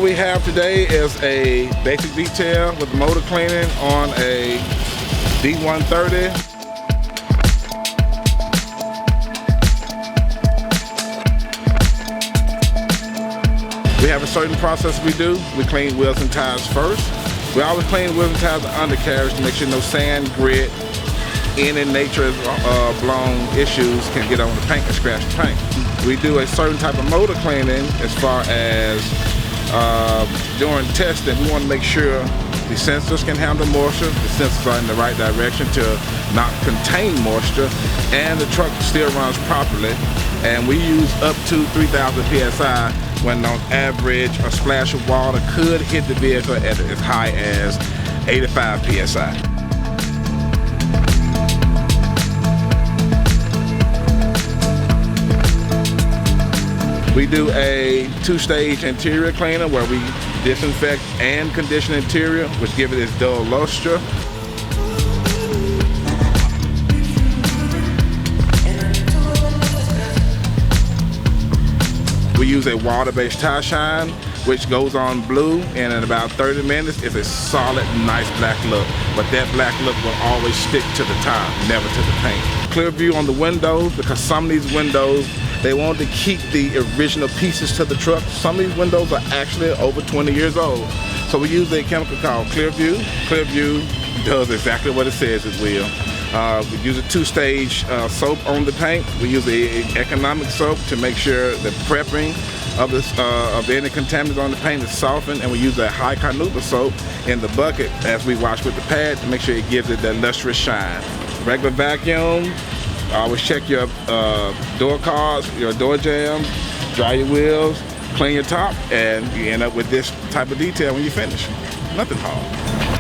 we have today is a basic detail with motor cleaning on a D130. We have a certain process we do. We clean wheels and tires first. We always clean wheels and tires and undercarriage to make sure no sand, grit, any nature blown issues can get on the paint and scratch the paint. We do a certain type of motor cleaning as far as during testing. We want to make sure the sensors can handle moisture, the sensors are in the right direction to not contain moisture, and the truck still runs properly. And we use up to 3,000 PSI when on average a splash of water could hit the vehicle at as high as 85 PSI. We do a two-stage interior cleaner where we disinfect and condition interior, which give it its dull luster. We use a water-based tire shine, which goes on blue, and in about 30 minutes, it's a solid, nice black look. But that black look will always stick to the tire, never to the paint. Clear view on the windows, because some of these windows, they want to keep the original pieces to the truck. Some of these windows are actually over 20 years old. So we use a chemical called Clear View. Clear View does exactly what it says it will. We use a two-stage soap on the paint. We use an economic soap to make sure the prepping of any contaminants on the paint is softened, and we use a high carnauba soap in the bucket as we wash with the pad to make sure it gives it that lustrous shine. Regular vacuum. Always check your door cards, your door jambs, dry your wheels, clean your top, and you end up with this type of detail when you finish. Nothing hard.